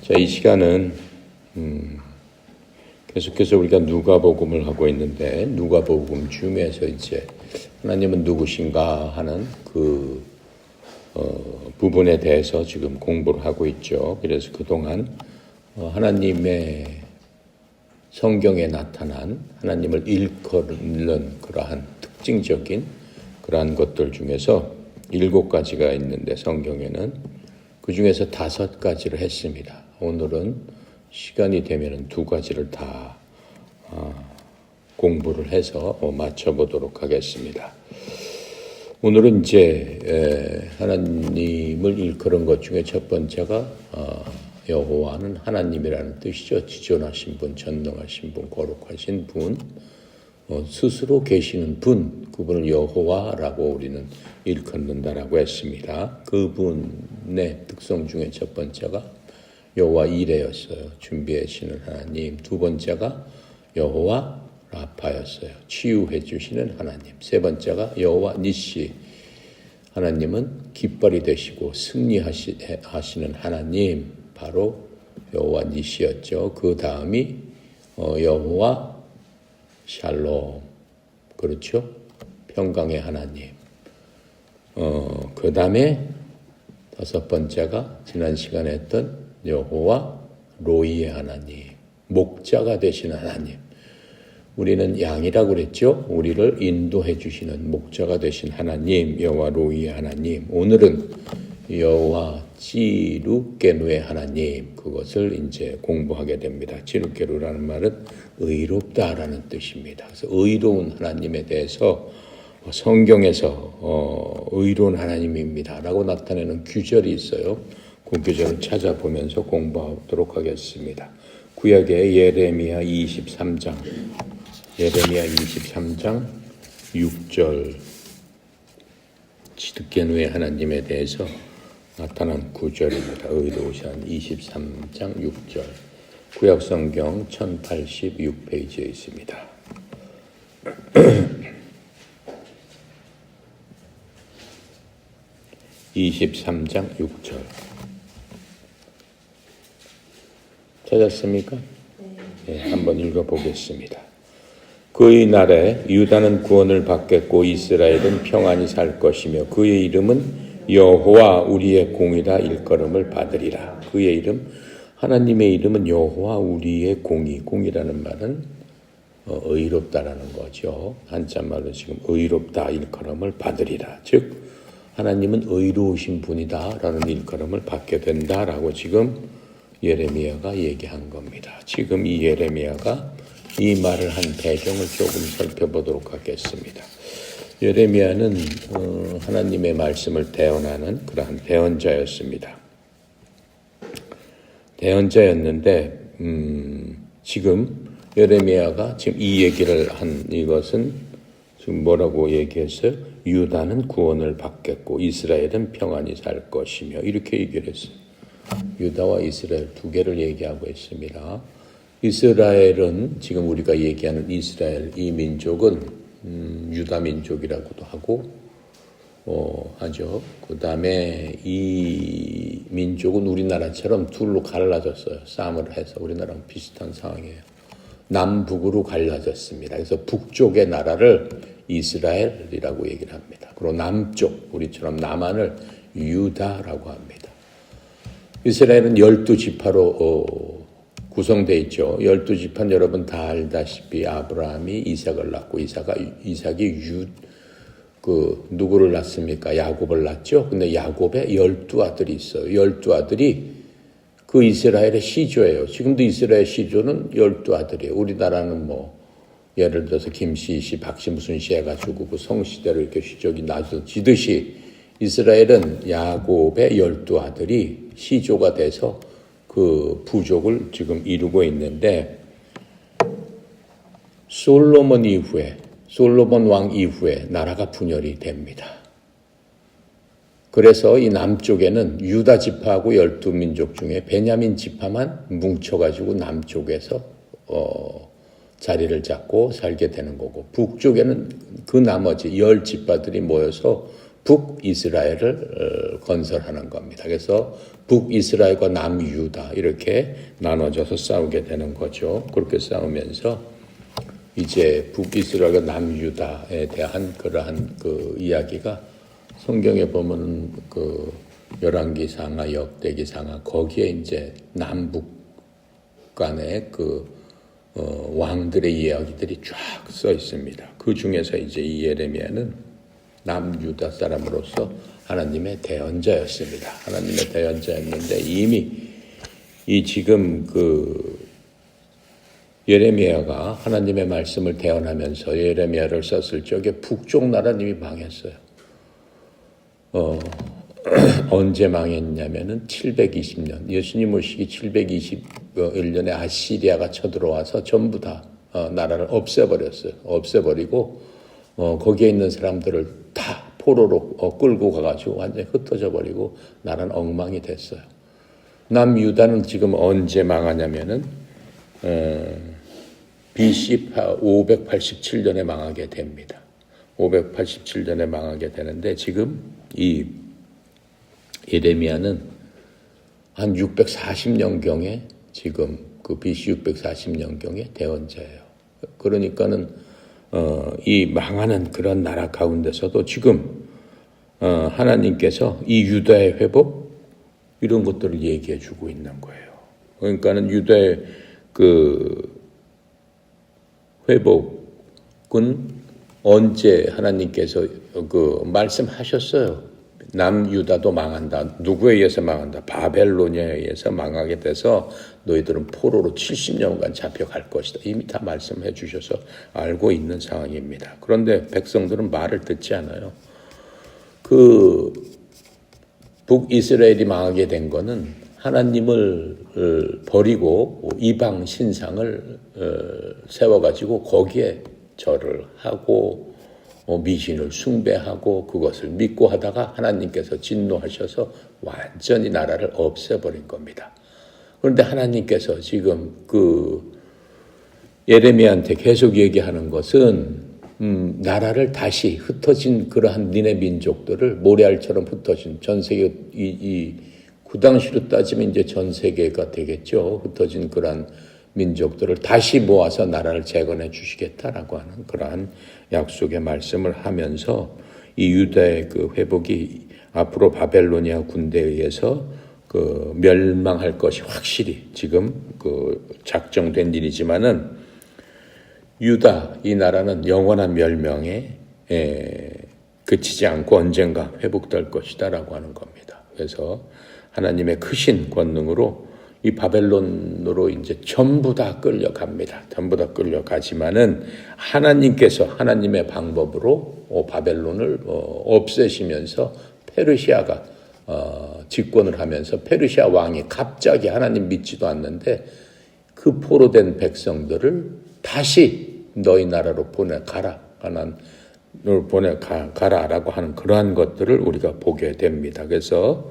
자, 이 시간은 계속해서 우리가 누가복음을 하고 있는데 누가복음 중에서 이제 하나님은 누구신가 하는 그 부분에 대해서 지금 공부를 하고 있죠. 그래서 그동안 하나님의 성경에 나타난 하나님을 일컫는 그러한 특징적인 그러한 것들 중에서 7가지가 있는데 성경에는 그 중에서 5가지를 했습니다. 오늘은 시간이 되면 2가지를 다 공부를 해서 맞춰보도록 하겠습니다. 오늘은 이제 하나님을 일컬은 것 중에 첫 번째가 여호와는 하나님이라는 뜻이죠. 지존하신 분, 전능하신 분, 거룩하신 분, 스스로 계시는 분, 그분을 여호와라고 우리는 일컫는다라고 했습니다. 그분의 특성 중에 첫 번째가 여호와 이레였어요. 준비하시는 하나님. 2번째가 여호와 라파였어요. 치유해 주시는 하나님. 3번째가 여호와 니시. 하나님은 깃발이 되시고 승리하시는 하나님. 바로 여호와 니시였죠. 그 다음이 여호와 샬롬. 그렇죠? 평강의 하나님. 그 다음에 5번째가 지난 시간에 했던 여호와 로이의 하나님. 목자가 되시는 하나님. 우리는 양이라고 그랬죠. 우리를 인도해 주시는 목자가 되신 하나님, 여호와 로이의 하나님. 오늘은 여호와 찌루케누의 하나님, 그것을 이제 공부하게 됩니다. 찌루케누라는 말은 의롭다라는 뜻입니다. 그래서 의로운 하나님에 대해서 성경에서 의로운 하나님입니다라고 나타내는 규절이 있어요. 그 규절을 찾아보면서 공부하도록 하겠습니다. 구약의 예레미야 23장 6절 찌루케누의 하나님에 대해서 나타난 구절입니다. 의로우신 23장 6절. 구약성경 1086페이지에 있습니다. 23장 6절. 찾았습니까? 네, 한번 읽어보겠습니다. 그의 날에 유다는 구원을 받겠고 이스라엘은 평안히 살 것이며 그의 이름은 여호와 우리의 공이라 일컬음을 받으리라. 그의 이름, 하나님의 이름은 여호와 우리의 공이. 공이라는 말은 의롭다라는 거죠. 한자말로 지금 의롭다 일컬음을 받으리라. 즉 하나님은 의로우신 분이다라는 일컬음을 받게 된다라고 지금 예레미야가 얘기한 겁니다. 지금 이 예레미야가 이 말을 한 배경을 조금 살펴보도록 하겠습니다. 예레미야는 하나님의 말씀을 대언하는 그러한 대언자였습니다. 대언자였는데 지금 예레미야가 지금 이 얘기를 한 이것은 지금 뭐라고 얘기했어요? 유다는 구원을 받겠고 이스라엘은 평안히 살 것이며 이렇게 얘기를 했어요. 유다와 이스라엘 2개를 얘기하고 있습니다. 이스라엘은 지금 우리가 얘기하는 이스라엘 이 민족은 유다 민족이라고도 하고 하죠. 그 다음에 이 민족은 우리나라처럼 둘로 갈라졌어요. 싸움을 해서 우리나라랑 비슷한 상황이에요. 남북으로 갈라졌습니다. 그래서 북쪽의 나라를 이스라엘이라고 얘기를 합니다. 그리고 남쪽 우리처럼 남한을 유다라고 합니다. 이스라엘은 12지파로 구성되어 있죠. 12지파는 여러분 다 알다시피 아브라함이 이삭을 낳고 이삭이 누구를 낳습니까? 야곱을 낳죠. 근데 야곱의 12아들이 있어요. 12아들이 그 이스라엘의 시조예요. 지금도 이스라엘 시조는 12아들이에요. 우리나라는 뭐 예를 들어서 김씨 씨, 박씨 무슨 씨 해가지고 그 성시대로 이렇게 시족이 나눠지듯이 이스라엘은 야곱의 12아들이 시조가 돼서 그 부족을 지금 이루고 있는데 솔로몬 왕 이후에 나라가 분열이 됩니다. 그래서 이 남쪽에는 유다 지파하고 12민족 중에 베냐민 지파만 뭉쳐가지고 남쪽에서 자리를 잡고 살게 되는 거고 북쪽에는 그 나머지 10지파들이 모여서 북이스라엘을 건설하는 겁니다. 그래서 북이스라엘과 남유다 이렇게 나눠져서 싸우게 되는 거죠. 그렇게 싸우면서 이제 북이스라엘과 남유다에 대한 그러한 그 이야기가 성경에 보면 그 열왕기상하, 역대기상하 거기에 이제 남북 간의 그 왕들의 이야기들이 쫙 써 있습니다. 그 중에서 이제 이 예레미야는 남유다 사람으로서 하나님의 대언자였습니다. 하나님의 대언자였는데 이미 이 지금 그 예레미야가 하나님의 말씀을 대언하면서 예레미야를 썼을 적에 북쪽 나라는 이미 망했어요. 언제 망했냐면은 720년 예수님 오시기 721년에 아시리아가 쳐들어와서 전부 다 나라를 없애버렸어요. 없애버리고 거기에 있는 사람들을 다 포로로 끌고 가가지고 완전히 흩어져 버리고 나라는 엉망이 됐어요. 남유다는 지금 언제 망하냐면은 BC 587년에 망하게 됩니다. 587년에 망하게 되는데 지금 이 예레미야는 한 640년경에 지금 그 BC 640년경에 대언자예요. 그러니까는 이 망하는 그런 나라 가운데서도 지금 하나님께서 이 유다의 회복 이런 것들을 얘기해 주고 있는 거예요. 그러니까는 유다의 그 회복은 언제 하나님께서 그 말씀하셨어요. 남유다도 망한다. 누구에 의해서 망한다? 바벨론에 의해서 망하게 돼서 너희들은 포로로 70년간 잡혀갈 것이다. 이미 다 말씀해 주셔서 알고 있는 상황입니다. 그런데 백성들은 말을 듣지 않아요. 그 북이스라엘이 망하게 된 거는 하나님을 버리고 이방 신상을 세워가지고 거기에 절을 하고 미신을 숭배하고 그것을 믿고 하다가 하나님께서 진노하셔서 완전히 나라를 없애버린 겁니다. 그런데 하나님께서 지금 그 예레미야한테 계속 얘기하는 것은 나라를 다시 흩어진 그러한 니네 민족들을 모래알처럼 흩어진 전 세계 그 당시로 따지면 이제 전 세계가 되겠죠. 흩어진 그러한 민족들을 다시 모아서 나라를 재건해 주시겠다라고 하는 그러한 약속의 말씀을 하면서 이 유다의 그 회복이 앞으로 바벨로니아 군대에 의해서 그 멸망할 것이 확실히 지금 그 작정된 일이지만은 유다 이 나라는 영원한 멸망에 그치지 않고 언젠가 회복될 것이다라고 하는 겁니다. 그래서 하나님의 크신 권능으로 이 바벨론으로 이제 전부 다 끌려갑니다. 전부 다 끌려가지만은 하나님께서 하나님의 방법으로 바벨론을 없애시면서 페르시아가 집권을 하면서 페르시아 왕이 갑자기 하나님 믿지도 않는데 그 포로된 백성들을 다시 너희 나라로 보내가라. 하나님을 보내가라라고 하는 그러한 것들을 우리가 보게 됩니다. 그래서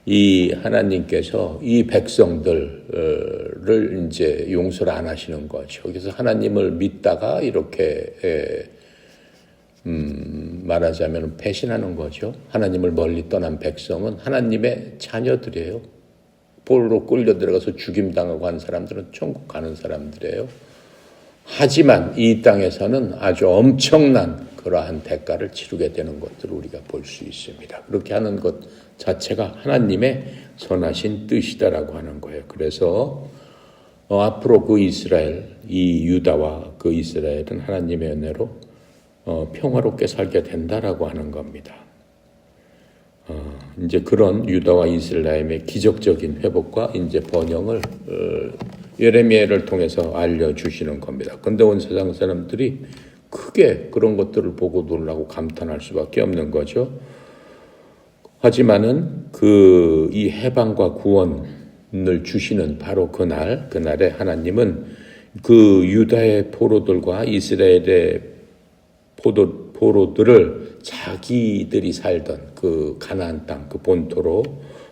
이 하나님께서 이 백성들을 이제 용서를 안 하시는 거죠. 그래서 하나님을 믿다가 이렇게 말하자면 배신하는 거죠. 하나님을 멀리 떠난 백성은 하나님의 자녀들이에요. 포로로 끌려 들어가서 죽임당하고 한 사람들은 천국 가는 사람들이에요. 하지만 이 땅에서는 아주 엄청난 그러한 대가를 치르게 되는 것들을 우리가 볼 수 있습니다. 그렇게 하는 것 자체가 하나님의 선하신 뜻이다라고 하는 거예요. 그래서 앞으로 그 이스라엘, 이 유다와 그 이스라엘은 하나님의 은혜로 평화롭게 살게 된다라고 하는 겁니다. 이제 그런 유다와 이스라엘의 기적적인 회복과 이제 번영을 예레미야를 통해서 알려주시는 겁니다. 근데 온 세상 사람들이 크게 그런 것들을 보고 놀라고 감탄할 수밖에 없는 거죠. 하지만은 이 해방과 구원을 주시는 바로 그날에 하나님은 그 유다의 포로들과 이스라엘의 포로들을 자기들이 살던 그 가나안 땅, 그 본토로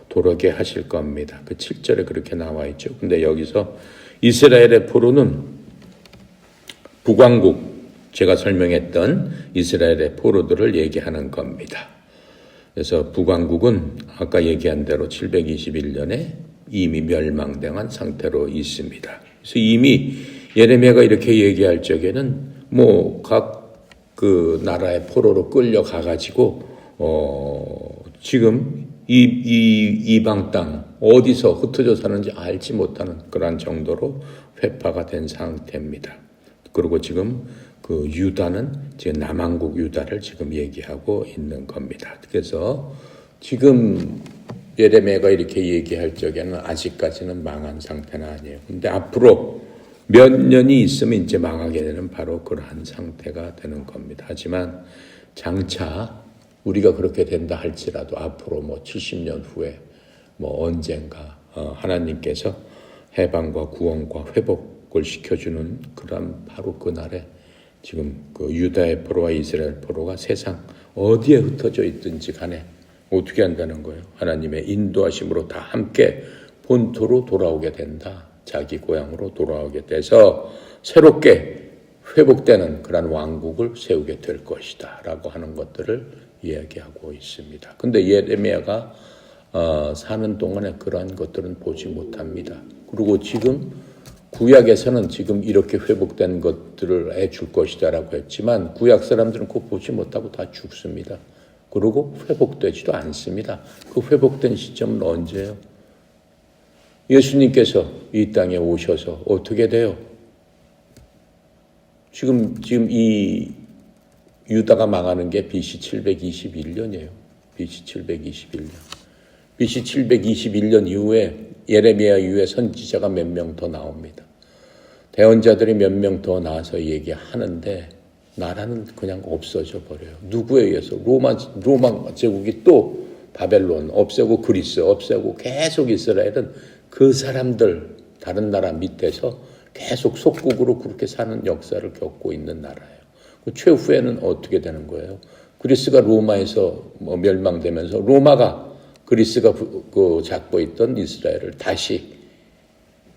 돌아오게 하실 겁니다. 그 7절에 그렇게 나와 있죠. 근데 여기서 이스라엘의 포로는 북왕국, 제가 설명했던 이스라엘의 포로들을 얘기하는 겁니다. 그래서 북왕국은 아까 얘기한 대로 721년에 이미 멸망당한 상태로 있습니다. 그래서 이미 예레미야가 이렇게 얘기할 적에는 뭐 각 그 나라의 포로로 끌려가 가지고 지금 이방 땅 어디서 흩어져 사는지 알지 못하는 그런 정도로 회파가 된 상태입니다. 그리고 지금 그 유다는 지금 남왕국 유다를 지금 얘기하고 있는 겁니다. 그래서 지금 예레미야가 이렇게 얘기할 적에는 아직까지는 망한 상태는 아니에요. 근데 앞으로 몇 년이 있으면 이제 망하게 되는 바로 그러한 상태가 되는 겁니다. 하지만 장차 우리가 그렇게 된다 할지라도 앞으로 뭐 70년 후에 뭐 언젠가 하나님께서 해방과 구원과 회복을 시켜주는 그런 바로 그날에 지금 그 유다의 포로와 이스라엘 포로가 세상 어디에 흩어져 있든지 간에 어떻게 한다는 거예요? 하나님의 인도하심으로 다 함께 본토로 돌아오게 된다. 자기 고향으로 돌아오게 돼서 새롭게 회복되는 그런 왕국을 세우게 될 것이다 라고 하는 것들을 이야기하고 있습니다. 근데 예레미야가 사는 동안에 그러한 것들은 보지 못합니다. 그리고 지금 구약에서는 지금 이렇게 회복된 것들을 해줄 것이다 라고 했지만 구약 사람들은 그거 보지 못하고 다 죽습니다. 그리고 회복되지도 않습니다. 그 회복된 시점은 언제예요? 예수님께서 이 땅에 오셔서 어떻게 돼요? 지금 이 유다가 망하는 게 BC 721년이에요. BC 721년. BC 721년 이후에 예레미야 이후에 선지자가 몇 명 더 나옵니다. 대언자들이 몇 명 더 나와서 얘기하는데 나라는 그냥 없어져 버려요. 누구에 의해서? 로마 제국이 또 바벨론 없애고 그리스 없애고 계속 이스라엘은 그 사람들 다른 나라 밑에서 계속 속국으로 그렇게 사는 역사를 겪고 있는 나라예요. 그 최후에는 어떻게 되는 거예요? 그리스가 로마에서 멸망되면서 로마가 그리스가 잡고 있던 이스라엘을 다시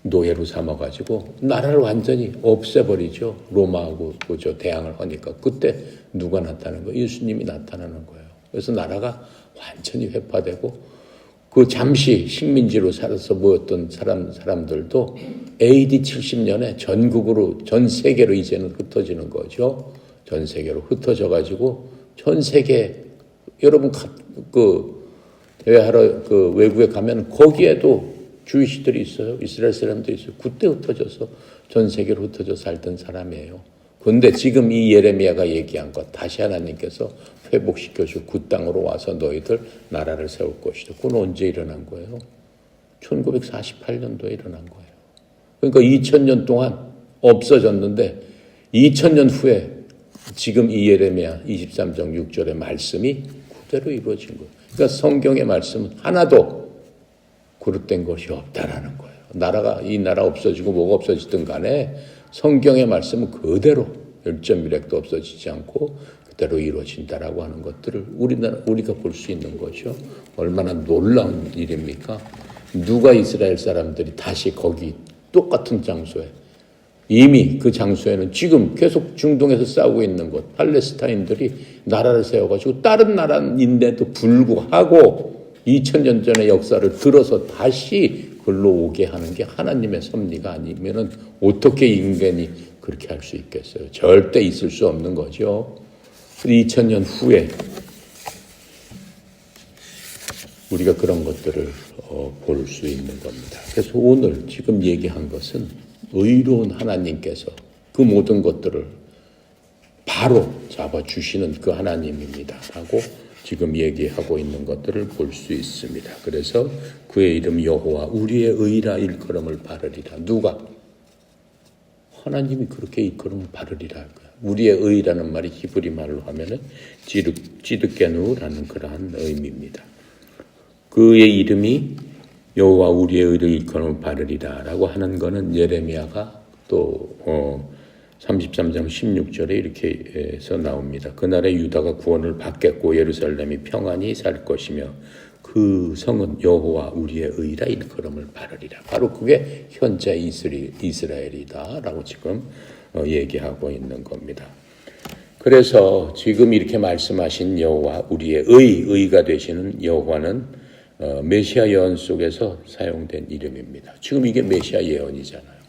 노예로 삼아가지고 나라를 완전히 없애버리죠. 로마하고 대항을 하니까 그때 누가 나타나는 거예요? 예수님이 나타나는 거예요. 그래서 나라가 완전히 회파되고 그 잠시 식민지로 살아서 모였던 사람들도 AD 70년에 전국으로 전 세계로 이제는 흩어지는 거죠. 전 세계로 흩어져가지고 전 세계 여러분 대회하러 외국에 가면 거기에도 주이시들이 있어요. 이스라엘 사람들이 있어요. 그때 흩어져서 전 세계로 흩어져 살던 사람이에요. 그런데 지금 이 예레미야가 얘기한 것 다시 하나님께서 회복시켜주고 그 땅으로 와서 너희들 나라를 세울 것이다. 그건 언제 일어난 거예요? 1948년도에 일어난 거예요. 그러니까 2000년 동안 없어졌는데 2000년 후에 지금 이 예레미야 23장 6절의 말씀이 그대로 이루어진 거예요. 그러니까 성경의 말씀은 하나도 그릇된 것이 없다라는 거예요. 이 나라 없어지고 뭐가 없어지든 간에 성경의 말씀은 그대로 1.1핵도 없어지지 않고 그대로 이루어진다라고 하는 것들을 우리가 볼 수 있는 거죠. 얼마나 놀라운 일입니까? 누가 이스라엘 사람들이 다시 거기 똑같은 장소에 이미 그 장소에는 지금 계속 중동에서 싸우고 있는 곳 팔레스타인들이 나라를 세워가지고 다른 나라인데도 불구하고 2000년 전의 역사를 들어서 다시 글로 오게 하는 게 하나님의 섭리가 아니면은 어떻게 인간이 그렇게 할 수 있겠어요? 절대 있을 수 없는 거죠. 2000년 후에 우리가 그런 것들을 볼 수 있는 겁니다. 그래서 오늘 지금 얘기한 것은 의로운 하나님께서 그 모든 것들을 바로 잡아주시는 그 하나님입니다. 하고 지금 얘기하고 있는 것들을 볼 수 있습니다. 그래서 그의 이름 여호와 우리의 의라 일컬음을 바르리라. 누가? 하나님이 그렇게 일컬음을 바르리라 할 거야. 우리의 의라는 말이 히브리 말로 하면은 찌드게누라는 그러한 의미입니다. 그의 이름이 여호와 우리의 의를 일컬음을 바르리라라고 하는 거는 예레미야가 또 33장 16절에 이렇게 해서 나옵니다. 그날에 유다가 구원을 받겠고 예루살렘이 평안히 살 것이며 그 성은 여호와 우리의 의라 일컬음을 바르리라. 바로 그게 현재 이스라엘이다라고 지금 얘기하고 있는 겁니다. 그래서 지금 이렇게 말씀하신 여호와, 우리의 의가 되시는 여호와는 메시아 예언 속에서 사용된 이름입니다. 지금 이게 메시아 예언이잖아요.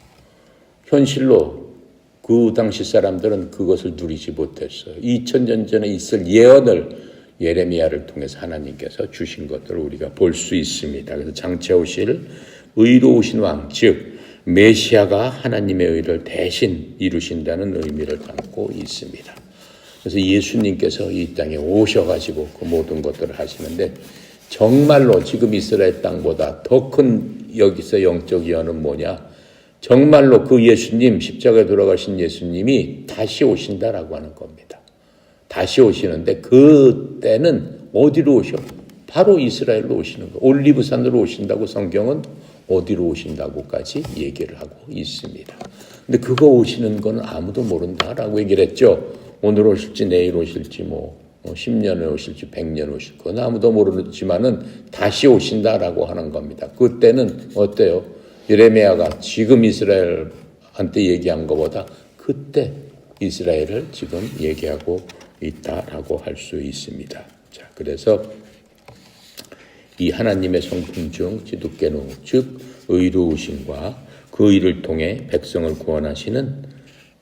현실로 그 당시 사람들은 그것을 누리지 못했어요. 2000년 전에 있을 예언을 예레미야를 통해서 하나님께서 주신 것들을 우리가 볼 수 있습니다. 그래서 장차 오실 의로우신 왕, 즉 메시아가 하나님의 의를 대신 이루신다는 의미를 담고 있습니다. 그래서 예수님께서 이 땅에 오셔가지고 그 모든 것들을 하시는데, 정말로 지금 이스라엘 땅보다 더 큰 여기서 영적 예언은 뭐냐? 정말로 그 예수님, 십자가에 돌아가신 예수님이 다시 오신다라고 하는 겁니다. 다시 오시는데 그때는 어디로 오셔? 바로 이스라엘로 오시는 거. 올리브산으로 오신다고 성경은 어디로 오신다고까지 얘기를 하고 있습니다. 근데 그거 오시는 건 아무도 모른다라고 얘기를 했죠. 오늘 오실지 내일 오실지 10년에 오실지 100년 오실 건 아무도 모르지만은 다시 오신다라고 하는 겁니다. 그때는 어때요? 예레미야가 지금 이스라엘한테 얘기한 것보다 그때 이스라엘을 지금 얘기하고 있다라고 할 수 있습니다. 자, 그래서 이 하나님의 성품 중 지두께노, 즉 의로우심과 그 일을 통해 백성을 구원하시는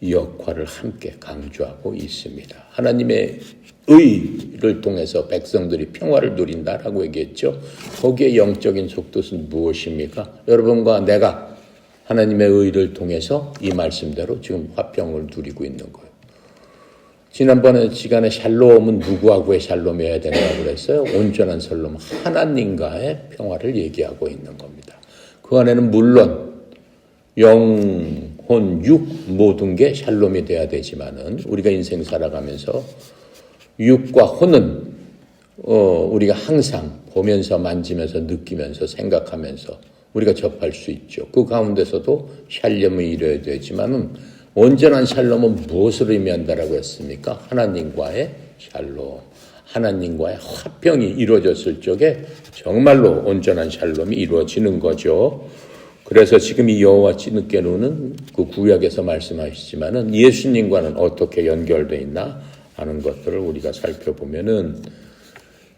이 역할을 함께 강조하고 있습니다. 하나님의 의를 통해서 백성들이 평화를 누린다라고 얘기했죠. 거기에 영적인 속뜻은 무엇입니까? 여러분과 내가 하나님의 의를 통해서 이 말씀대로 지금 화평을 누리고 있는 거예요. 지난번에 시간에 샬롬은 누구하고의 샬롬이어야 된다고 그랬어요? 온전한 샬롬, 하나님과의 평화를 얘기하고 있는 겁니다. 그 안에는 물론 영혼, 육 모든 게 샬롬이 돼야 되지만은 우리가 인생 살아가면서 육과 혼은 우리가 항상 보면서 만지면서 느끼면서 생각하면서 우리가 접할 수 있죠. 그 가운데서도 샬롬을 이뤄야 되지만은 온전한 샬롬은 무엇을 의미한다라고 했습니까? 하나님과의 샬롬, 하나님과의 화평이 이루어졌을 적에 정말로 온전한 샬롬이 이루어지는 거죠. 그래서 지금 이 여호와 찌드케노는 그 구약에서 말씀하시지만은 예수님과는 어떻게 연결되어 있나 하는 것들을 우리가 살펴보면은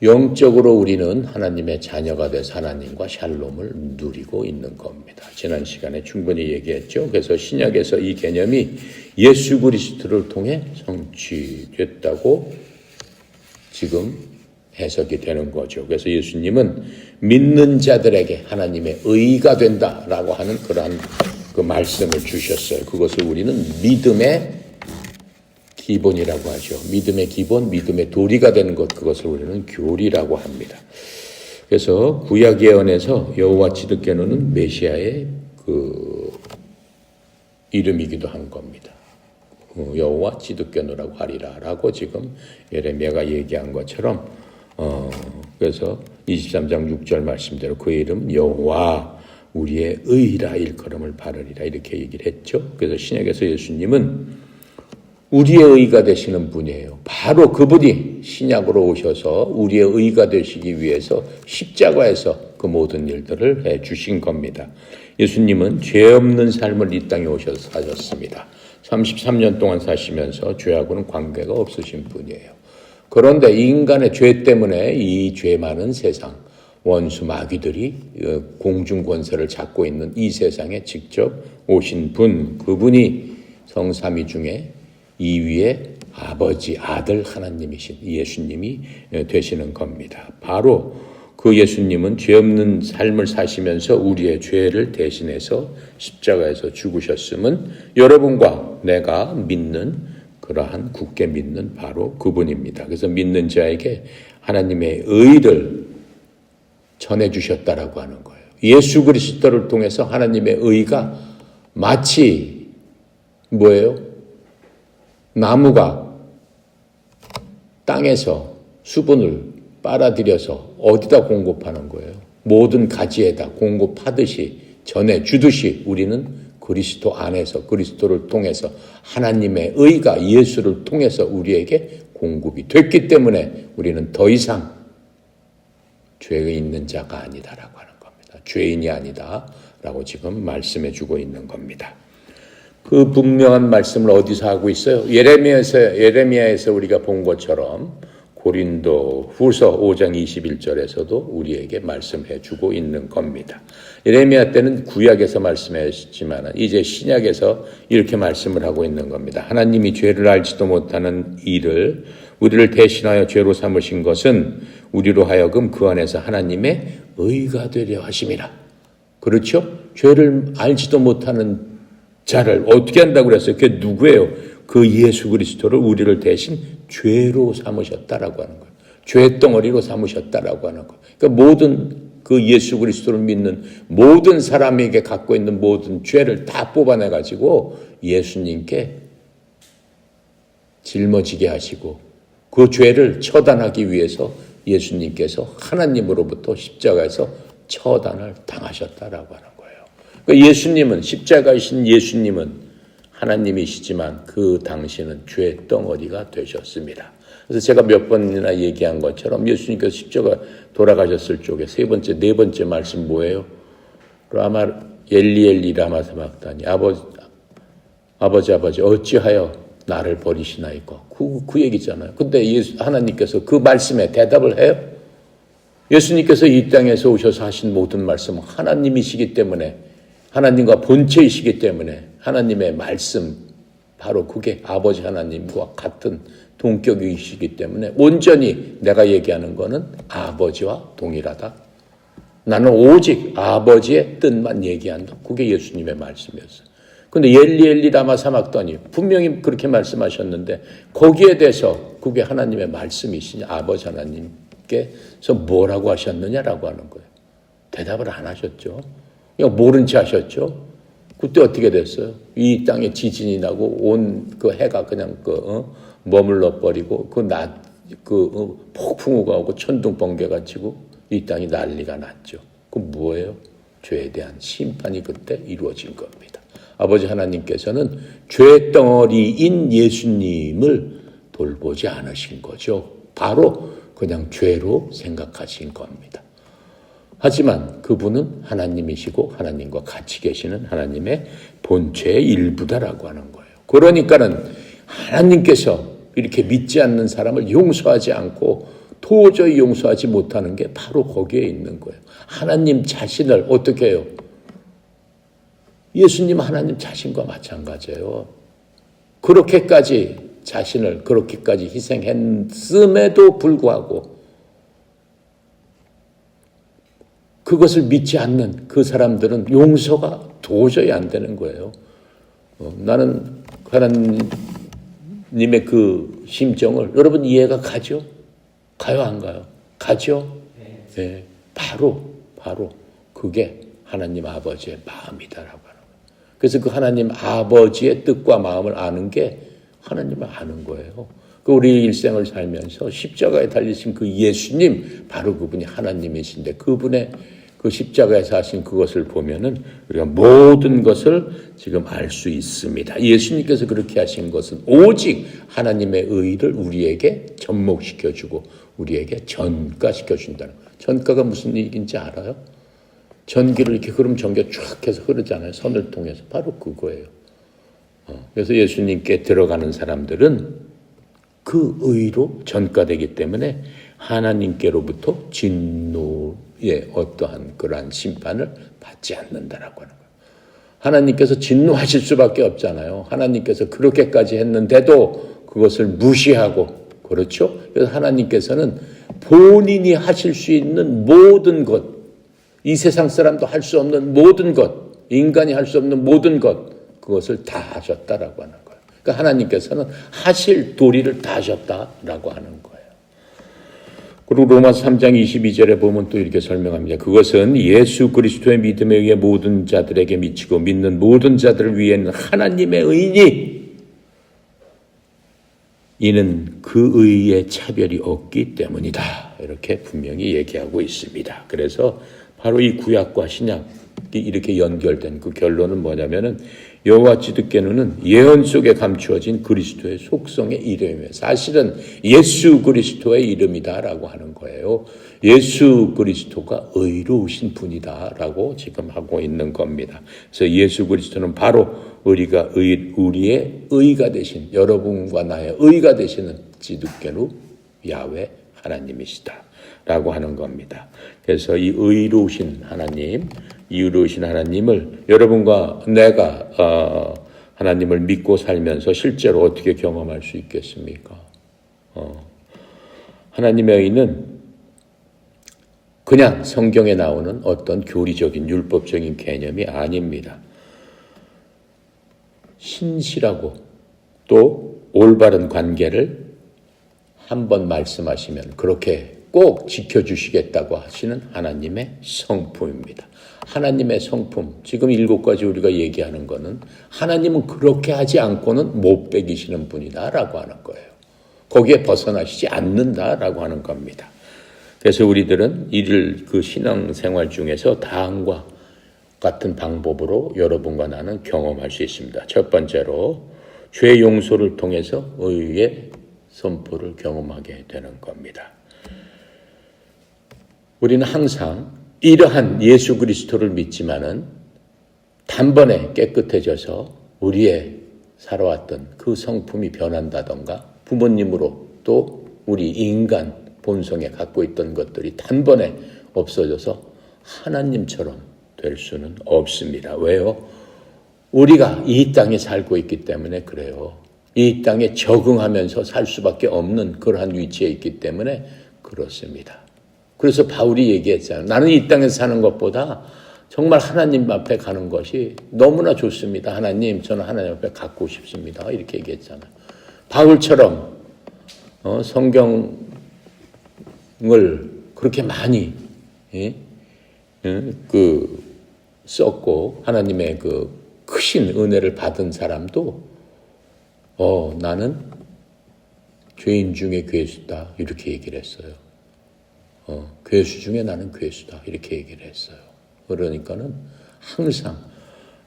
영적으로 우리는 하나님의 자녀가 돼서 하나님과 샬롬을 누리고 있는 겁니다. 지난 시간에 충분히 얘기했죠. 그래서 신약에서 이 개념이 예수 그리스도를 통해 성취됐다고 지금 해석이 되는 거죠. 그래서 예수님은 믿는 자들에게 하나님의 의가 된다라고 하는 그러한 그 말씀을 주셨어요. 그것을 우리는 믿음의 기본이라고 하죠. 믿음의 기본, 믿음의 도리가 되는 것, 그것을 우리는 교리라고 합니다. 그래서 구약 예언에서 여호와 찌드케노는 메시아의 그 이름이기도 한 겁니다. 여호와 찌드케노라고 하리라라고 지금 예레미야가 얘기한 것처럼 그래서 23장 6절 말씀대로 그의 이름 여호와 우리의 의라 일컬음을 바르리라 이렇게 얘기를 했죠. 그래서 신약에서 예수님은 우리의 의가 되시는 분이에요. 바로 그분이 신약으로 오셔서 우리의 의가 되시기 위해서 십자가에서 그 모든 일들을 해주신 겁니다. 예수님은 죄 없는 삶을 이 땅에 오셔서 사셨습니다. 33년 동안 사시면서 죄하고는 관계가 없으신 분이에요. 그런데 인간의 죄 때문에 이 죄 많은 세상, 원수 마귀들이 공중 권세를 잡고 있는 이 세상에 직접 오신 분, 그분이 성삼위 중에 2위의 아버지, 아들 하나님이신 예수님이 되시는 겁니다. 바로 그 예수님은 죄 없는 삶을 사시면서 우리의 죄를 대신해서 십자가에서 죽으셨음은 여러분과 내가 믿는 그러한 굳게 믿는 바로 그분입니다. 그래서 믿는 자에게 하나님의 의를 전해주셨다라고 하는 거예요. 예수 그리스도를 통해서 하나님의 의가 마치 뭐예요? 나무가 땅에서 수분을 빨아들여서 어디다 공급하는 거예요? 모든 가지에다 공급하듯이 전해주듯이 우리는 그리스도 안에서 그리스도를 통해서 하나님의 의가 예수를 통해서 우리에게 공급이 됐기 때문에 우리는 더 이상 죄에 있는 자가 아니다라고 하는 겁니다. 죄인이 아니다라고 지금 말씀해 주고 있는 겁니다. 그 분명한 말씀을 어디서 하고 있어요? 예레미야에서 우리가 본 것처럼 고린도 후서 5장 21절에서도 우리에게 말씀해 주고 있는 겁니다. 예레미야 때는 구약에서 말씀했지만 이제 신약에서 이렇게 말씀을 하고 있는 겁니다. 하나님이 죄를 알지도 못하는 이를 우리를 대신하여 죄로 삼으신 것은 우리로 하여금 그 안에서 하나님의 의가 되려 하심이라. 그렇죠? 죄를 알지도 못하는 자를 어떻게 한다고 그랬어요? 그게 누구예요? 그 예수 그리스도를 우리를 대신 죄로 삼으셨다라고 하는 거예요. 죄덩어리로 삼으셨다라고 하는 거예요. 그러니까 모든 그 예수 그리스도를 믿는 모든 사람에게 갖고 있는 모든 죄를 다 뽑아내가지고 예수님께 짊어지게 하시고 그 죄를 처단하기 위해서 예수님께서 하나님으로부터 십자가에서 처단을 당하셨다라고 하는 거예요. 그러니까 예수님은 십자가이신 예수님은 하나님이시지만 그 당시는 죄덩어리가 되셨습니다. 그래서 제가 몇 번이나 얘기한 것처럼 예수님께서 십자가 돌아가셨을 쪽에 네 번째 말씀 뭐예요? 라마 엘리 엘리 라마 사박다니 아버지 어찌하여 나를 버리시나이까 그 얘기잖아요. 근데 하나님께서 그 말씀에 대답을 해요. 예수님께서 이 땅에서 오셔서 하신 모든 말씀은 하나님이시기 때문에 하나님과 본체이시기 때문에 하나님의 말씀 바로 그게 아버지 하나님과 같은 동격이시기 때문에 온전히 내가 얘기하는 거는 아버지와 동일하다. 나는 오직 아버지의 뜻만 얘기한다. 그게 예수님의 말씀이었어요. 근데 엘리 라마 사박다니 분명히 그렇게 말씀하셨는데 거기에 대해서 그게 하나님의 말씀이시냐 아버지 하나님께서 뭐라고 하셨느냐라고 하는 거예요. 대답을 안 하셨죠. 그냥 모른 채 하셨죠. 그때 어떻게 됐어요? 이 땅에 지진이 나고 온 그 해가 그냥 머물러 버리고 폭풍우가 오고 천둥 번개가 치고 이 땅이 난리가 났죠. 그 뭐예요? 죄에 대한 심판이 그때 이루어진 겁니다. 아버지 하나님께서는 죄덩어리인 예수님을 돌보지 않으신 거죠. 바로 그냥 죄로 생각하신 겁니다. 하지만 그분은 하나님이시고 하나님과 같이 계시는 하나님의 본체의 일부다라고 하는 거예요. 그러니까는 하나님께서 이렇게 믿지 않는 사람을 용서하지 않고 도저히 용서하지 못하는 게 바로 거기에 있는 거예요. 하나님 자신을 어떻게 해요? 예수님 하나님 자신과 마찬가지예요. 그렇게까지 자신을 그렇게까지 희생했음에도 불구하고 그것을 믿지 않는 그 사람들은 용서가 도저히 안 되는 거예요. 나는 하나님의 그 심정을 여러분 이해가 가죠? 가요 안 가요? 가죠? 네. 바로 그게 하나님 아버지의 마음이다라고 하는 거예요. 그래서 그 하나님 아버지의 뜻과 마음을 아는 게 하나님을 아는 거예요. 우리 일생을 살면서 십자가에 달리신 그 예수님 바로 그분이 하나님이신데 그분의 그 십자가에서 하신 그것을 보면은 우리가 모든 것을 지금 알 수 있습니다. 예수님께서 그렇게 하신 것은 오직 하나님의 의를 우리에게 접목시켜주고 우리에게 전가시켜준다는 거예요. 전가가 무슨 얘기인지 알아요? 전기를 이렇게 흐르면 전기가 쫙 해서 흐르잖아요. 선을 통해서. 바로 그거예요. 그래서 예수님께 들어가는 사람들은 그 의로 전가되기 때문에 하나님께로부터 진노의 어떠한 그러한 심판을 받지 않는다라고 하는 거예요. 하나님께서 진노하실 수밖에 없잖아요. 하나님께서 그렇게까지 했는데도 그것을 무시하고 그렇죠? 그래서 하나님께서는 본인이 하실 수 있는 모든 것, 이 세상 사람도 할 수 없는 모든 것, 인간이 할 수 없는 모든 것, 그것을 다 하셨다라고 하는 거예요. 그러니까 하나님께서는 하실 도리를 다 하셨다라고 하는 거예요. 그리고 로마서 3장 22절에 보면 또 이렇게 설명합니다. 그것은 예수 그리스도의 믿음에 의해 모든 자들에게 미치고 믿는 모든 자들을 위해는 하나님의 의니 이는 그 의의 차별이 없기 때문이다. 이렇게 분명히 얘기하고 있습니다. 그래서 바로 이 구약과 신약이 이렇게 연결된 그 결론은 뭐냐면은 여호와 찌드게누는 예언 속에 감추어진 그리스도의 속성의 이름이에요. 사실은 예수 그리스도의 이름이다라고 하는 거예요. 예수 그리스도가 의로우신 분이다라고 지금 하고 있는 겁니다. 그래서 예수 그리스도는 바로 우리의 의가 되신, 여러분과 나의 의가 되시는 지드케누 야훼 하나님이시다 라고 하는 겁니다. 그래서 이 의로우신 하나님을 여러분과 내가 하나님을 믿고 살면서 실제로 어떻게 경험할 수 있겠습니까? 하나님의 의는 그냥 성경에 나오는 어떤 교리적인 율법적인 개념이 아닙니다. 신실하고 또 올바른 관계를 한번 말씀하시면 그렇게 꼭 지켜주시겠다고 하시는 하나님의 성품입니다. 하나님의 성품, 지금 7가지 우리가 얘기하는 거는 하나님은 그렇게 하지 않고는 못 배기시는 분이다라고 하는 거예요. 거기에 벗어나시지 않는다라고 하는 겁니다. 그래서 우리들은 이를 그 신앙생활 중에서 다음과 같은 방법으로 여러분과 나는 경험할 수 있습니다. 첫 번째로 죄 용서를 통해서 의의 선포를 경험하게 되는 겁니다. 우리는 항상 이러한 예수 그리스도를 믿지만은 단번에 깨끗해져서 우리의 살아왔던 그 성품이 변한다던가 부모님으로 또 우리 인간 본성에 갖고 있던 것들이 단번에 없어져서 하나님처럼 될 수는 없습니다. 왜요? 우리가 이 땅에 살고 있기 때문에 그래요. 이 땅에 적응하면서 살 수밖에 없는 그러한 위치에 있기 때문에 그렇습니다. 그래서 바울이 얘기했잖아요. 나는 이 땅에서 사는 것보다 정말 하나님 앞에 가는 것이 너무나 좋습니다. 하나님, 저는 하나님 앞에 갖고 싶습니다. 이렇게 얘기했잖아요. 바울처럼 성경을 그렇게 많이 썼고 하나님의 그 크신 은혜를 받은 사람도 나는 죄인 중에 괴수다 이렇게 얘기를 했어요. 괴수 중에 나는 괴수다 이렇게 얘기를 했어요. 그러니까는 항상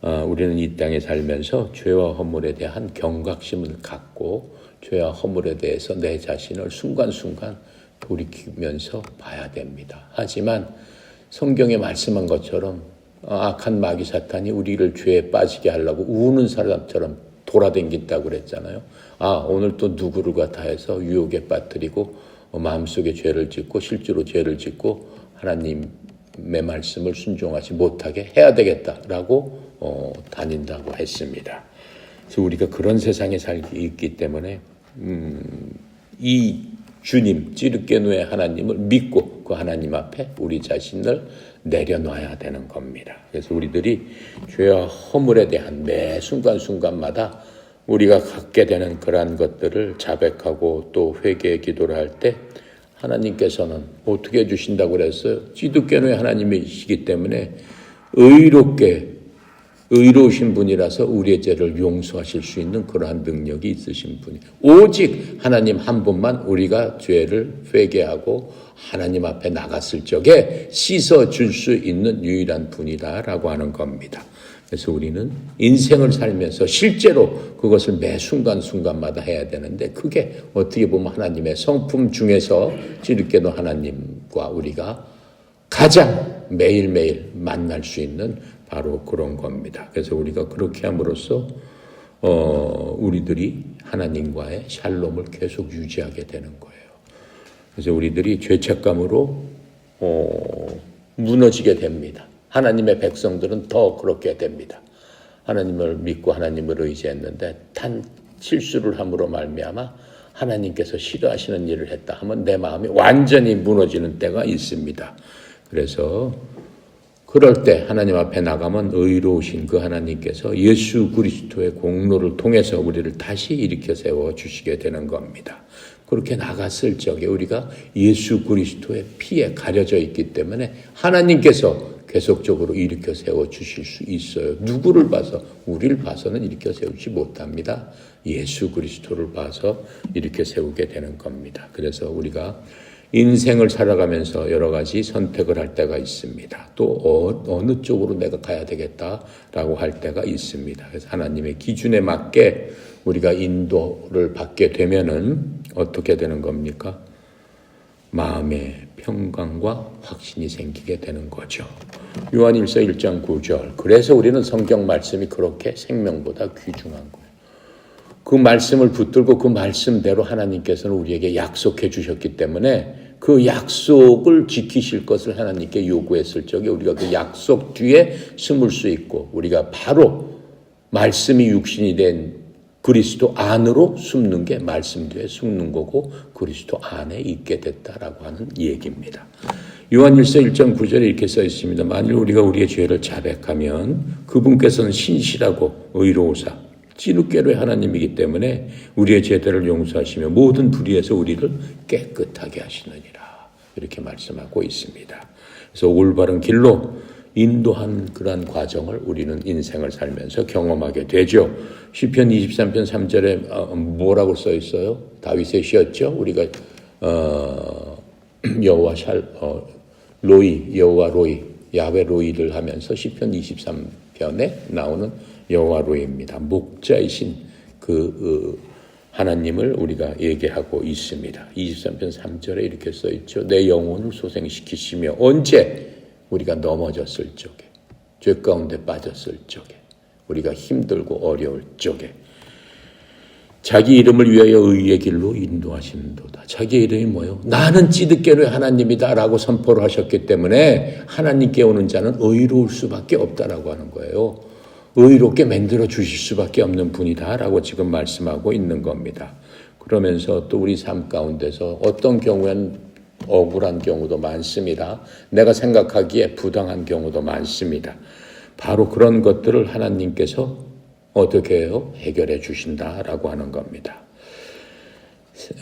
우리는 이 땅에 살면서 죄와 허물에 대한 경각심을 갖고 죄와 허물에 대해서 내 자신을 순간순간 돌이키면서 봐야 됩니다. 하지만 성경에 말씀한 것처럼 악한 마귀 사탄이 우리를 죄에 빠지게 하려고 우는 사람처럼 돌아다닌다고 그랬잖아요. 오늘 또 누구를 갖다 해서 유혹에 빠뜨리고 마음속에 죄를 짓고 실제로 죄를 짓고 하나님의 말씀을 순종하지 못하게 해야 되겠다라고 다닌다고 했습니다. 그래서 우리가 그런 세상에 살기 있기 때문에 이 주님, 찌르케누의 하나님을 믿고 그 하나님 앞에 우리 자신을 내려놔야 되는 겁니다. 그래서 우리들이 죄와 허물에 대한 매 순간순간마다 우리가 갖게 되는 그러한 것들을 자백하고 또 회개의 기도를 할 때 하나님께서는 어떻게 해주신다고 그랬어요? 찌르케누의 하나님이시기 때문에 의로우신 분이라서 우리의 죄를 용서하실 수 있는 그러한 능력이 있으신 분이 오직 하나님 한 분만 우리가 죄를 회개하고 하나님 앞에 나갔을 적에 씻어줄 수 있는 유일한 분이다라고 하는 겁니다. 그래서 우리는 인생을 살면서 실제로 그것을 매 순간순간마다 해야 되는데 그게 어떻게 보면 하나님의 성품 중에서 찌르케누 하나님과 우리가 가장 매일매일 만날 수 있는 바로 그런 겁니다. 그래서 우리가 그렇게 함으로써 우리들이 하나님과의 샬롬을 계속 유지하게 되는 거예요. 그래서 우리들이 죄책감으로 무너지게 됩니다. 하나님의 백성들은 더 그렇게 됩니다. 하나님을 믿고 하나님을 의지했는데 단 실수를 함으로 말미암아 하나님께서 싫어하시는 일을 했다 하면 내 마음이 완전히 무너지는 때가 있습니다. 그래서 그럴 때 하나님 앞에 나가면 의로우신 그 하나님께서 예수 그리스도의 공로를 통해서 우리를 다시 일으켜 세워 주시게 되는 겁니다. 그렇게 나갔을 적에 우리가 예수 그리스도의 피에 가려져 있기 때문에 하나님께서 계속적으로 일으켜 세워 주실 수 있어요. 누구를 봐서? 우리를 봐서는 일으켜 세우지 못합니다. 예수 그리스도를 봐서 일으켜 세우게 되는 겁니다. 그래서 우리가 인생을 살아가면서 여러 가지 선택을 할 때가 있습니다. 또 어느 쪽으로 내가 가야 되겠다라고 할 때가 있습니다. 그래서 하나님의 기준에 맞게 우리가 인도를 받게 되면은 어떻게 되는 겁니까? 마음의 평강과 확신이 생기게 되는 거죠. 요한일서 1장 9절. 그래서 우리는 성경 말씀이 그렇게 생명보다 귀중한 거예요. 그 말씀을 붙들고 그 말씀대로 하나님께서는 우리에게 약속해 주셨기 때문에 그 약속을 지키실 것을 하나님께 요구했을 적에 우리가 그 약속 뒤에 숨을 수 있고 우리가 바로 말씀이 육신이 된 그리스도 안으로 숨는 게 말씀 뒤에 숨는 거고 그리스도 안에 있게 됐다라고 하는 얘기입니다. 요한일서 1장 9절에 이렇게 써 있습니다. 만일 우리가 우리의 죄를 자백하면 그분께서는 신실하고 의로우사 찌누께로의 하나님이기 때문에 우리의 죄들을 용서하시며 모든 불의에서 우리를 깨끗하게 하시느니라. 이렇게 말씀하고 있습니다. 그래서 올바른 길로 인도한 그러한 과정을 우리는 인생을 살면서 경험하게 되죠. 시편 23편 3절에 뭐라고 써 있어요? 다윗의 시였죠. 우리가 여호와 로이, 야훼 로이를 하면서 시편 23편에 나오는 여호와 로이입니다. 목자이신 그 하나님을 우리가 얘기하고 있습니다. 23편 3절에 이렇게 써 있죠. 내 영혼을 소생시키시며 언제 우리가 넘어졌을 적에, 죄 가운데 빠졌을 적에, 우리가 힘들고 어려울 적에 자기 이름을 위하여 의의 길로 인도하시는도다. 자기 이름이 뭐예요? 나는 찌드께로의 하나님이다 라고 선포를 하셨기 때문에 하나님께 오는 자는 의로울 수밖에 없다라고 하는 거예요. 의롭게 만들어 주실 수밖에 없는 분이다 라고 지금 말씀하고 있는 겁니다. 그러면서 또 우리 삶 가운데서 어떤 경우에는 억울한 경우도 많습니다. 내가 생각하기에 부당한 경우도 많습니다. 바로 그런 것들을 하나님께서 어떻게 해요? 해결해 주신다라고 하는 겁니다.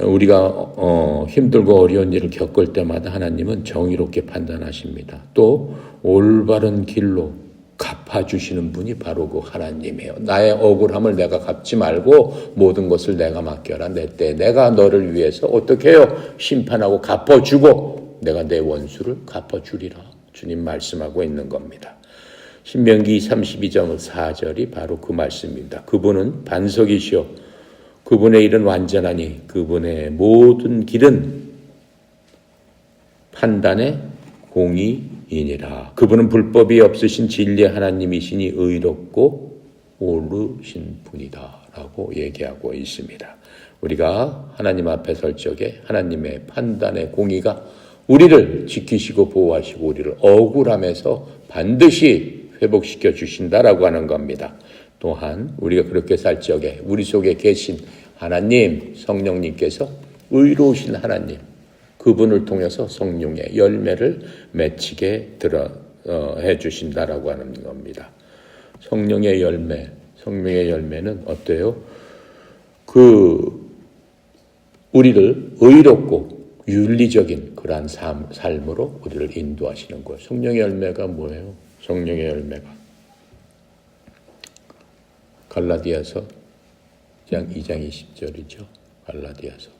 우리가 힘들고 어려운 일을 겪을 때마다 하나님은 정의롭게 판단하십니다. 또 올바른 길로 갚아주시는 분이 바로 그 하나님이에요. 나의 억울함을 내가 갚지 말고 모든 것을 내가 맡겨라. 내 때 내가 너를 위해서 어떻게 해요? 심판하고 갚아주고 내가 내 원수를 갚아주리라. 주님 말씀하고 있는 겁니다. 신명기 32장 4절이 바로 그 말씀입니다. 그분은 반석이시오. 그분의 일은 완전하니 그분의 모든 길은 판단의 공의이니라. 그분은 불법이 없으신 진리의 하나님이시니 의롭고 옳으신 분이다 라고 얘기하고 있습니다. 우리가 하나님 앞에 설 적에 하나님의 판단의 공의가 우리를 지키시고 보호하시고 우리를 억울함에서 반드시 회복시켜 주신다라고 하는 겁니다. 또한 우리가 그렇게 살 적에 우리 속에 계신 하나님 성령님께서 의로우신 하나님 그분을 통해서 성령의 열매를 맺히게 해 주신다라고 하는 겁니다. 성령의 열매는 어때요? 우리를 의롭고 윤리적인 그러한 삶으로 우리를 인도하시는 거예요. 성령의 열매가 뭐예요? 성령의 열매가 갈라디아서 2장 20절이죠. 갈라디아서.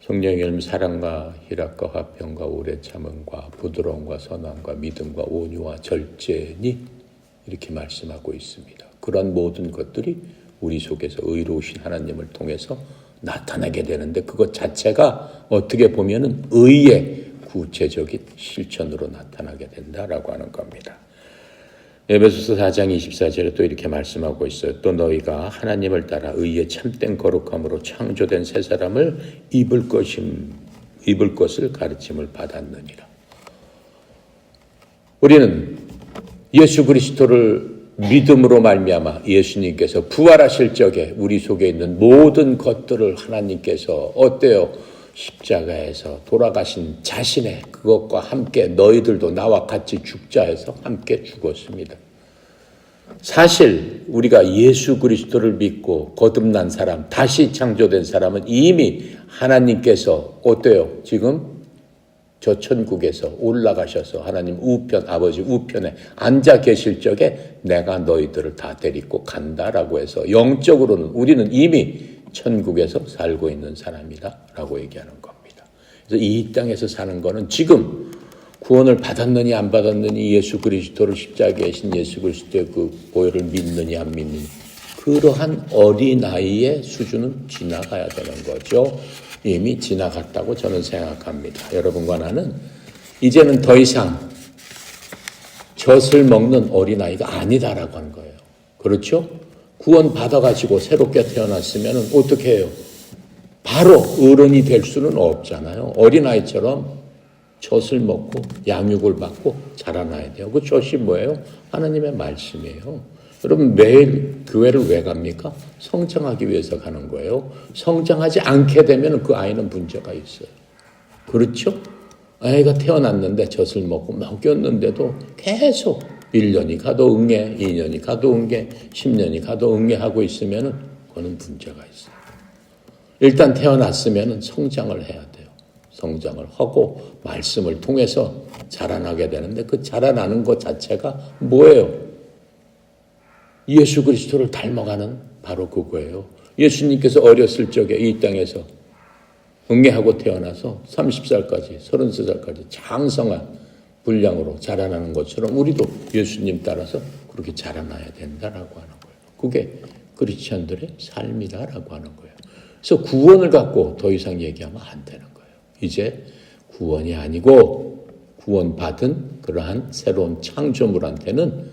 성령의 열매 사랑과 희락과 화평과 오래 참음과 부드러움과 선함과 믿음과 온유와 절제니 이렇게 말씀하고 있습니다. 그런 모든 것들이 우리 속에서 의로우신 하나님을 통해서 나타나게 되는데 그것 자체가 어떻게 보면은 의의 구체적인 실천으로 나타나게 된다라고 하는 겁니다. 에베소서 4장 24절에 또 이렇게 말씀하고 있어요. 또 너희가 하나님을 따라 의의 참된 거룩함으로 창조된 새 사람을 입을 것을 가르침을 받았느니라. 우리는 예수 그리스도를 믿음으로 말미암아 예수님께서 부활하실 적에 우리 속에 있는 모든 것들을 하나님께서 어때요? 십자가에서 돌아가신 자신의 그것과 함께 너희들도 나와 같이 죽자 해서 함께 죽었습니다. 사실 우리가 예수 그리스도를 믿고 거듭난 사람, 다시 창조된 사람은 이미 하나님께서 어때요? 지금 저 천국에서 올라가셔서 하나님 우편, 아버지 우편에 앉아 계실 적에 내가 너희들을 다 데리고 간다라고 해서 영적으로는 우리는 이미 천국에서 살고 있는 사람이다 라고 얘기하는 겁니다. 그래서 이 땅에서 사는 거는 지금 구원을 받았느니 안 받았느니 예수 그리스도를 십자가에 계신 예수 그리스도의 그 보혈을 믿느니 안 믿느니 그러한 어린아이의 수준은 지나가야 되는 거죠. 이미 지나갔다고 저는 생각합니다. 여러분과 나는 이제는 더 이상 젖을 먹는 어린아이가 아니다라고 하는 거예요. 그렇죠? 구원 받아가지고 새롭게 태어났으면 어떻게 해요? 바로 어른이 될 수는 없잖아요. 어린아이처럼 젖을 먹고 양육을 받고 자라나야 돼요. 그 젖이 뭐예요? 하나님의 말씀이에요. 여러분 매일 교회를 왜 갑니까? 성장하기 위해서 가는 거예요. 성장하지 않게 되면 그 아이는 문제가 있어요. 그렇죠? 아이가 태어났는데 젖을 먹고 먹였는데도 계속 1년이 가도 응애, 2년이 가도 응애, 10년이 가도 응애하고 있으면 그거는 문제가 있어요. 일단 태어났으면 성장을 해야 돼요. 성장을 하고 말씀을 통해서 자라나게 되는데 그 자라나는 것 자체가 뭐예요? 예수 그리스도를 닮아가는 바로 그거예요. 예수님께서 어렸을 적에 이 땅에서 응애하고 태어나서 30살까지 33살까지 장성한 분량으로 자라나는 것처럼 우리도 예수님 따라서 그렇게 자라나야 된다라고 하는 거예요. 그게 크리스천들의 삶이다라고 하는 거예요. 그래서 구원을 갖고 더 이상 얘기하면 안 되는 거예요. 이제 구원이 아니고 구원받은 그러한 새로운 창조물한테는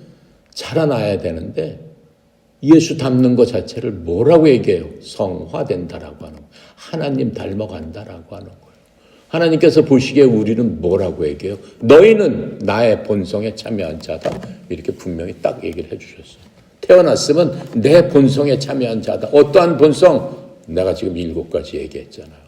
자라나야 되는데 예수 닮는 것 자체를 뭐라고 얘기해요? 성화된다라고 하는 거예요. 하나님 닮아간다라고 하는 거예요. 하나님께서 보시기에 우리는 뭐라고 얘기해요? 너희는 나의 본성에 참여한 자다. 이렇게 분명히 딱 얘기를 해주셨어요. 태어났으면 내 본성에 참여한 자다. 어떠한 본성? 내가 지금 7가지 얘기했잖아요.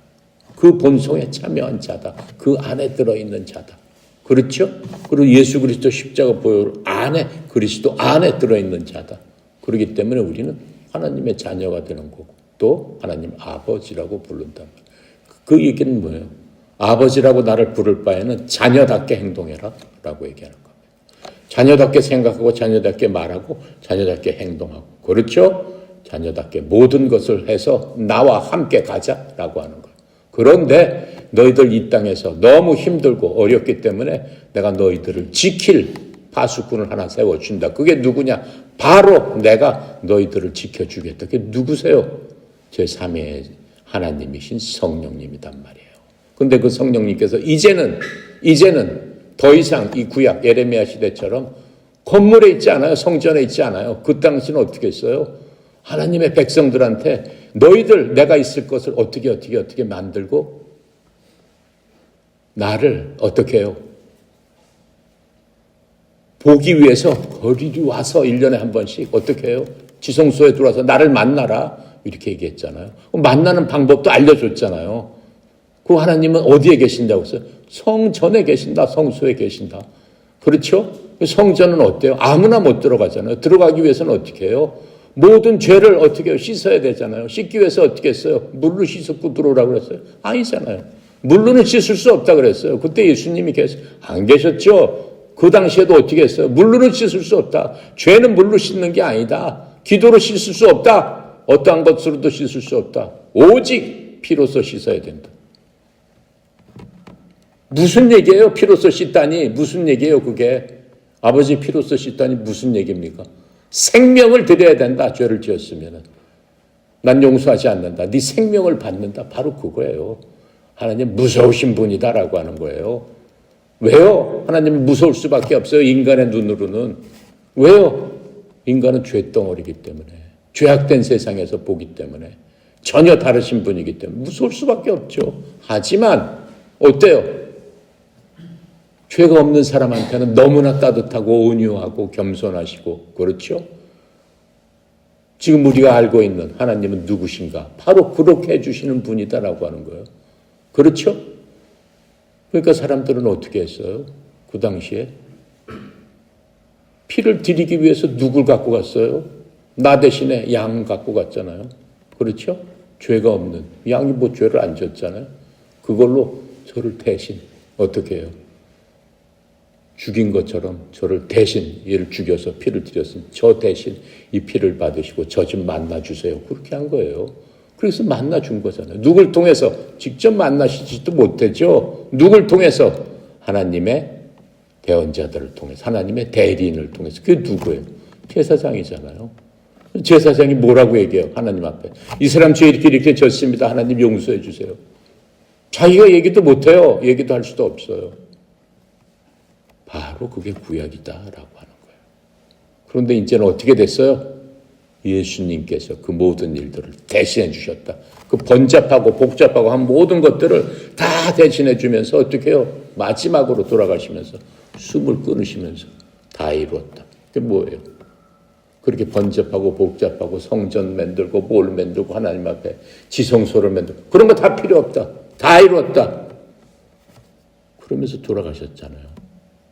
그 본성에 참여한 자다. 그 안에 들어있는 자다. 그렇죠? 그리고 예수 그리스도 십자가 보혈 안에 그리스도 안에 들어있는 자다. 그렇기 때문에 우리는 하나님의 자녀가 되는 거고 또 하나님 아버지라고 부른단 말이에요. 그 얘기는 뭐예요? 아버지라고 나를 부를 바에는 자녀답게 행동해라 라고 얘기하는 겁니다. 자녀답게 생각하고 자녀답게 말하고 자녀답게 행동하고 그렇죠? 자녀답게 모든 것을 해서 나와 함께 가자라고 하는 거예요. 그런데 너희들 이 땅에서 너무 힘들고 어렵기 때문에 내가 너희들을 지킬 파수꾼을 하나 세워준다. 그게 누구냐? 바로 내가 너희들을 지켜주겠다. 그게 누구세요? 제3의 하나님이신 성령님이단 말이에요. 근데 그 성령님께서 이제는 더 이상 이 구약 예레미야 시대처럼 건물에 있지 않아요. 성전에 있지 않아요. 그 당시는 어떻게 했어요? 하나님의 백성들한테 너희들 내가 있을 것을 어떻게 만들고 나를 어떻게 해요? 보기 위해서 거리로 와서 1년에 한 번씩 어떻게 해요? 지성소에 들어와서 나를 만나라 이렇게 얘기했잖아요. 만나는 방법도 알려줬잖아요. 그 하나님은 어디에 계신다고 했어요? 성전에 계신다. 성소에 계신다. 그렇죠? 성전은 어때요? 아무나 못 들어가잖아요. 들어가기 위해서는 어떻게 해요? 모든 죄를 어떻게 해요? 씻어야 되잖아요. 씻기 위해서 어떻게 했어요? 물로 씻었고 들어오라고 그랬어요? 아니잖아요. 물로는 씻을 수 없다 그랬어요. 그때 예수님이 안 계셨죠? 그 당시에도 어떻게 했어요? 물로는 씻을 수 없다. 죄는 물로 씻는 게 아니다. 기도로 씻을 수 없다. 어떠한 것으로도 씻을 수 없다. 오직 피로써 씻어야 된다. 무슨 얘기예요? 피로써 씻다니. 무슨 얘기예요? 그게. 아버지 피로써 씻다니 무슨 얘기입니까? 생명을 드려야 된다. 죄를 지었으면. 난 용서하지 않는다. 네 생명을 받는다. 바로 그거예요. 하나님 무서우신 분이다라고 하는 거예요. 왜요? 하나님은 무서울 수밖에 없어요. 인간의 눈으로는. 왜요? 인간은 죄덩어리이기 때문에. 죄악된 세상에서 보기 때문에. 전혀 다르신 분이기 때문에 무서울 수밖에 없죠. 하지만 어때요? 죄가 없는 사람한테는 너무나 따뜻하고 온유하고 겸손하시고 그렇죠? 지금 우리가 알고 있는 하나님은 누구신가? 바로 그렇게 해주시는 분이다라고 하는 거예요. 그렇죠? 그러니까 사람들은 어떻게 했어요? 그 당시에 피를 드리기 위해서 누굴 갖고 갔어요? 나 대신에 양 갖고 갔잖아요. 그렇죠? 죄가 없는 양이 뭐 죄를 안 졌잖아요. 그걸로 저를 대신 어떻게 해요? 죽인 것처럼 저를 대신 얘를 죽여서 피를 드렸으니 저 대신 이 피를 받으시고 저 좀 만나주세요. 그렇게 한 거예요. 그래서 만나준 거잖아요. 누굴 통해서? 직접 만나시지도 못했죠. 누굴 통해서? 하나님의 대언자들을 통해서, 하나님의 대리인을 통해서. 그게 누구예요? 제사장이잖아요. 제사장이 뭐라고 얘기해요? 하나님 앞에. 이 사람 죄 이렇게 졌습니다. 하나님 용서해 주세요. 자기가 얘기도 못해요. 얘기도 할 수도 없어요. 바로 그게 구약이다라고 하는 거예요. 그런데 이제는 어떻게 됐어요? 예수님께서 그 모든 일들을 대신해 주셨다. 그 번잡하고 복잡하고 한 모든 것들을 다 대신해 주면서 어떻게 해요? 마지막으로 돌아가시면서 숨을 끊으시면서 다 이루었다. 그게 뭐예요? 그렇게 번잡하고 복잡하고 성전 만들고 뭘 만들고 하나님 앞에 지성소를 만들고 그런 거 다 필요 없다. 다 이루었다. 그러면서 돌아가셨잖아요.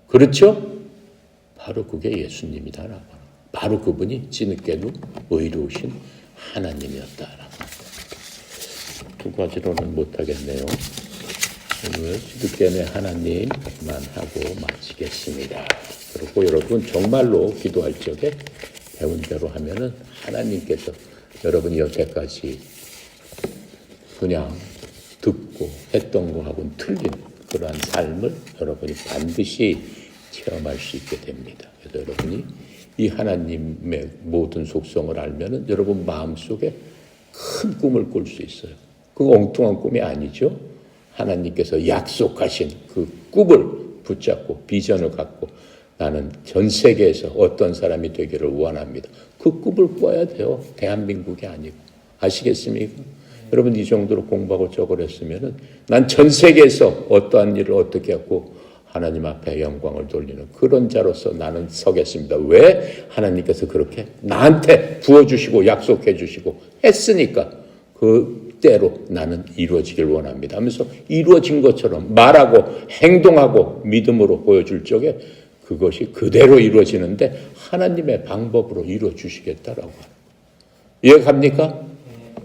그렇죠? 바로 그게 예수님이다라고. 바로 그분이 찌느깨도 의로우신 하나님이었다라고. 두 가지로는 못하겠네요. 오늘 찌느깨네 하나님만 하고 마치겠습니다. 그리고 여러분 정말로 기도할 적에 배운 대로 하면은 하나님께서 여러분이 여태까지 그냥 듣고 했던 거하고는 틀린 그러한 삶을 여러분이 반드시 체험할 수 있게 됩니다. 그래서 여러분이 이 하나님의 모든 속성을 알면은 여러분 마음속에 큰 꿈을 꿀 수 있어요. 그거 엉뚱한 꿈이 아니죠. 하나님께서 약속하신 그 꿈을 붙잡고 비전을 갖고 나는 전 세계에서 어떤 사람이 되기를 원합니다. 그 꿈을 꿔야 돼요. 대한민국이 아니고. 아시겠습니까? 여러분 이 정도로 공부하고 적어냈으면은 난 전 세계에서 어떠한 일을 어떻게 하고 하나님 앞에 영광을 돌리는 그런 자로서 나는 서겠습니다. 왜? 하나님께서 그렇게 나한테 부어주시고 약속해 주시고 했으니까 그대로 나는 이루어지길 원합니다 하면서 이루어진 것처럼 말하고 행동하고 믿음으로 보여줄 적에 그것이 그대로 이루어지는데 하나님의 방법으로 이루어 주시겠다라고 합니다. 이해갑니까?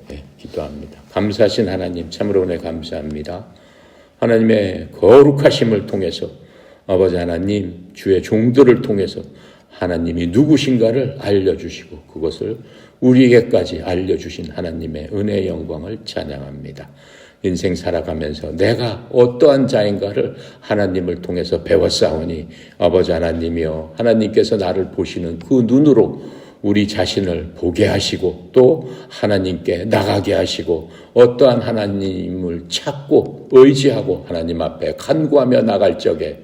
네, 기도합니다. 감사하신 하나님 참으로 은혜 감사합니다. 하나님의 거룩하심을 통해서 아버지 하나님 주의 종들을 통해서 하나님이 누구신가를 알려주시고 그것을 우리에게까지 알려주신 하나님의 은혜의 영광을 찬양합니다. 인생 살아가면서 내가 어떠한 자인가를 하나님을 통해서 배웠사오니 아버지 하나님이여 하나님께서 나를 보시는 그 눈으로 우리 자신을 보게 하시고 또 하나님께 나가게 하시고 어떠한 하나님을 찾고 의지하고 하나님 앞에 간구하며 나갈 적에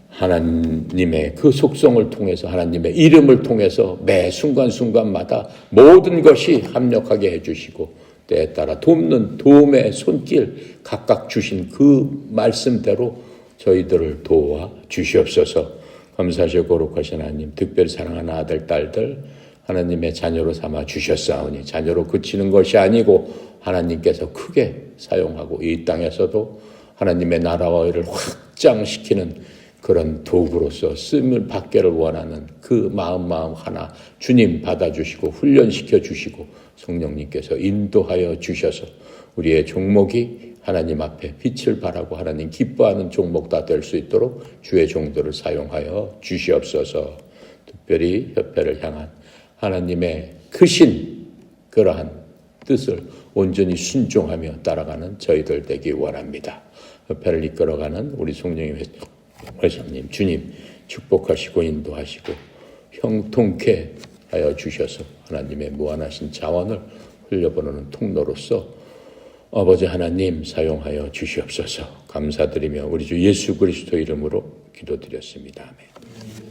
하나님의 그 속성을 통해서 하나님의 이름을 통해서 매 순간순간마다 모든 것이 합력하게 해주시고 때에 따라 돕는 도움의 손길 각각 주신 그 말씀대로 저희들을 도와 주시옵소서. 감사하시고 거룩하신 하나님 특별히 사랑하는 아들 딸들 하나님의 자녀로 삼아 주셨사오니 자녀로 그치는 것이 아니고 하나님께서 크게 사용하고 이 땅에서도 하나님의 나라와 의를 확장시키는 그런 도구로서 쓰임을 받기를 원하는 그 마음 하나 주님 받아주시고 훈련시켜 주시고 성령님께서 인도하여 주셔서 우리의 종목이 하나님 앞에 빛을 발하고 하나님 기뻐하는 종목 다 될 수 있도록 주의 종들을 사용하여 주시옵소서. 특별히 협회를 향한 하나님의 크신 그러한 뜻을 온전히 순종하며 따라가는 저희들 되기 원합니다. 협회를 이끌어가는 우리 성령님 회장님 주님 축복하시고 인도하시고 형통케 하여 주셔서 하나님의 무한하신 자원을 흘려보내는 통로로서 아버지 하나님 사용하여 주시옵소서. 감사드리며 우리 주 예수 그리스도 이름으로 기도드렸습니다. 아멘.